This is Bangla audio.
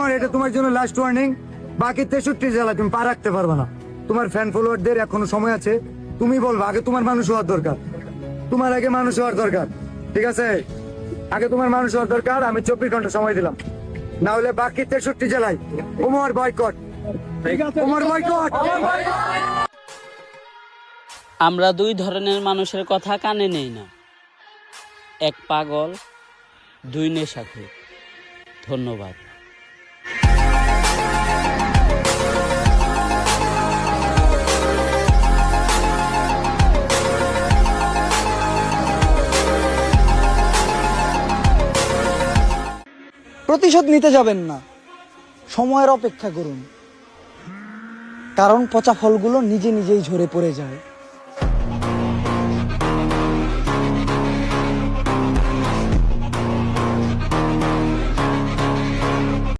তোমার এটা তোমার জন্য লাস্ট ওয়ার্নিং। বাকি 63 জেলা তুমি পা রাখতে পারবে না। তোমার ফ্যান ফলোয়ারদের এখনো সময় আছে, তুমি বলবা আগে তোমার মানুষ হওয়ার দরকার, তোমার আগে মানুষ হওয়ার দরকার, ঠিক আছে? আগে তোমার মানুষ হওয়ার দরকার। আমি 24 ঘন্টা সময় দিলাম, না হলে বাকি 63 জেলায় ওমর বয়কট, ওমর বয়কট। আমরা দুই ধরনের মানুষের কথা কানে নেই না, এক পাগল, দুই নেশাখোর। ধন্যবাদ। প্রতিশোধ নিতে যাবেন না, সময়ের অপেক্ষা করুন, কারণ পচা ফলগুলো নিজে নিজেই ঝরে পড়ে যায়।